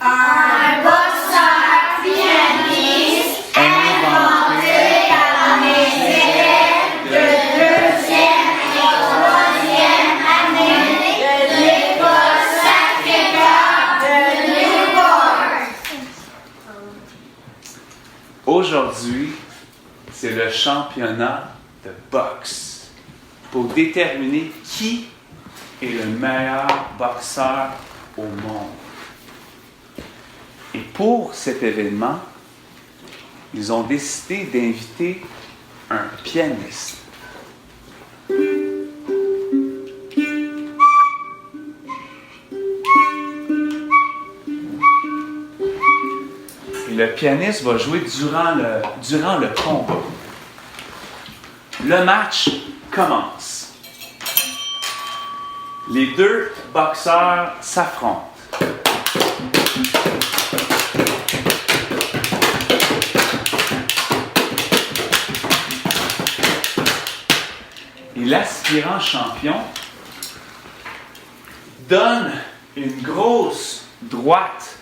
Un boxeur pianiste inventé par les élèves de deuxième et troisième année de l'école Sacré-Cœur de Newport. Aujourd'hui, c'est le championnat de boxe pour déterminer qui est le meilleur boxeur au monde. Et pour cet événement, ils ont décidé d'inviter un pianiste. Et le pianiste va jouer durant le combat. Le match commence. Les deux boxeurs s'affrontent. Et l'aspirant champion donne une grosse droite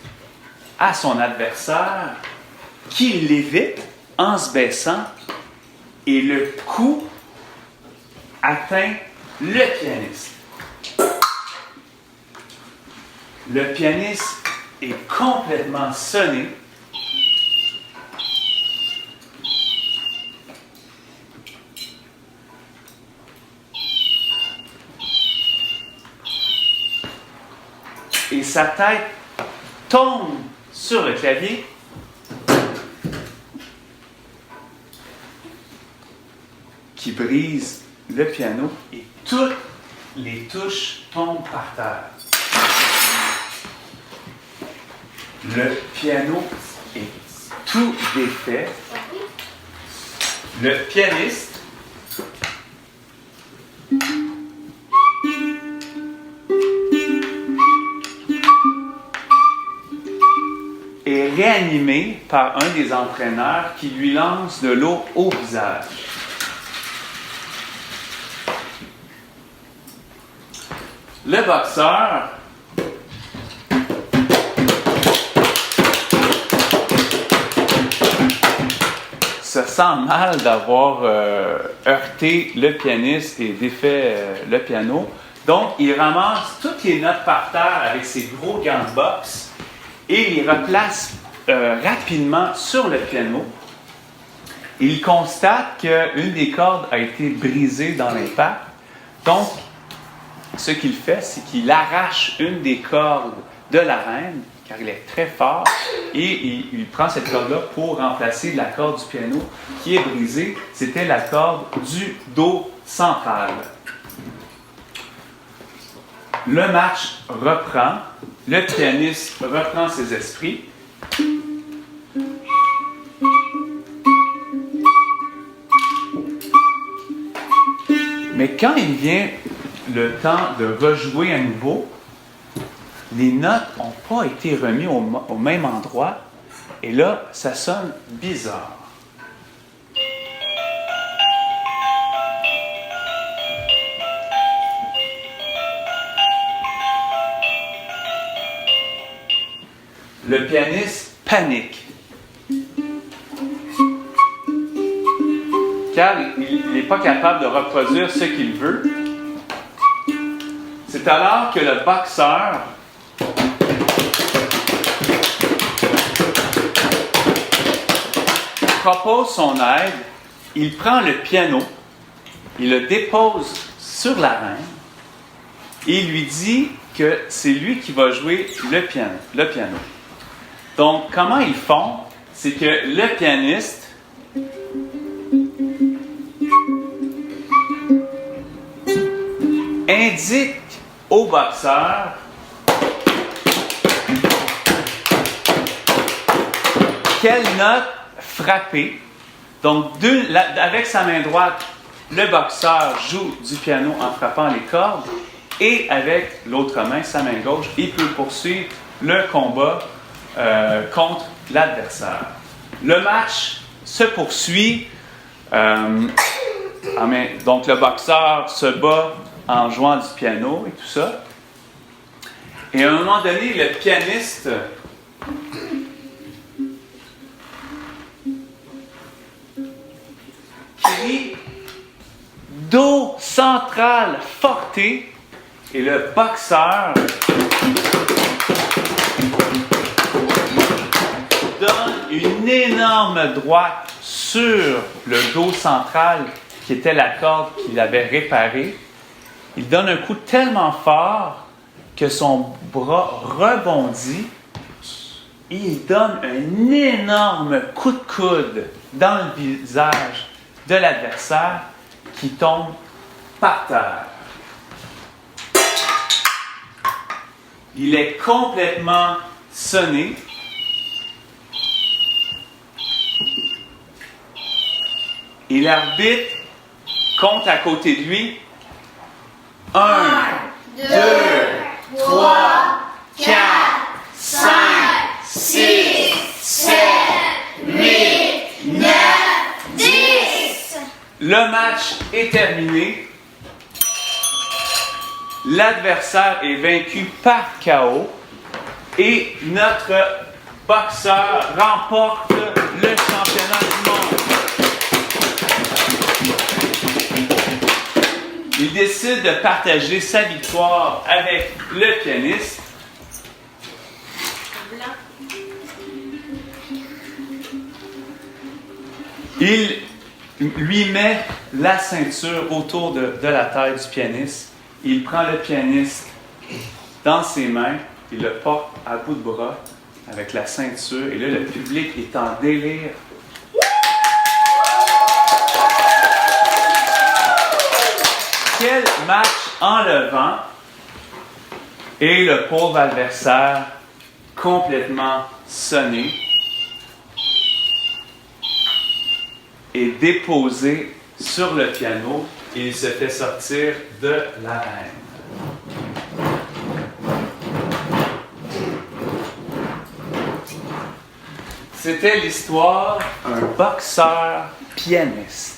à son adversaire qui l'évite en se baissant et le coup atteint le pianiste. Le pianiste est complètement sonné. Et sa tête tombe sur le clavier. Qui brise le piano et toutes les touches tombent par terre. Le piano est tout défait. Le pianiste est réanimé par un des entraîneurs qui lui lance de l'eau au visage. Le boxeur se sent mal d'avoir heurté le pianiste et défait le piano. Donc, il ramasse toutes les notes par terre avec ses gros gants de boxe et les replace rapidement sur le piano. Il constate qu'une des cordes a été brisée dans l'impact. Donc, ce qu'il fait, c'est qu'il arrache une des cordes de la reine, car il est très fort, et il prend cette corde-là pour remplacer la corde du piano qui est brisée. C'était la corde du Do central. Le match reprend, le pianiste reprend ses esprits. Mais quand il vient le temps de rejouer à nouveau, les notes n'ont pas été remises au même endroit, et là, ça sonne bizarre. Le pianiste panique, car il n'est pas capable de reproduire ce qu'il veut. C'est alors que le boxeur propose son aide. Il prend le piano, il le dépose sur la reine et il lui dit que c'est lui qui va jouer le piano. Donc, comment ils font? C'est que le pianiste indique au boxeur quelle note frapper. Donc, avec sa main droite, le boxeur joue du piano en frappant les cordes et avec l'autre main, sa main gauche, il peut poursuivre le combat contre l'adversaire. Le match se poursuit. Donc, le boxeur se bat en jouant du piano et tout ça. Et à un moment donné, le pianiste Crie Do central forte et le boxeur donne une énorme droite sur le dos central qui était la corde qu'il avait réparée. Il donne un coup tellement fort que son bras rebondit et il donne un énorme coup de coude dans le visage de l'adversaire qui tombe par terre. Il est complètement sonné. Et l'arbitre compte à côté de lui 1, 2, 3, 4, 5, 6, 7, 8, 9, 10. Le match est terminé. L'adversaire est vaincu par KO et notre boxeur remporte le championnat du monde. Il décide de partager sa victoire avec le pianiste. Il lui met la ceinture autour de la taille du pianiste. Il prend le pianiste dans ses mains, il le porte à bout de bras avec la ceinture. Et là, le public est en délire. Quel match enlevant! Et le pauvre adversaire complètement sonné est déposé sur le piano et il se fait sortir de l'arène. C'était l'histoire d'un boxeur pianiste.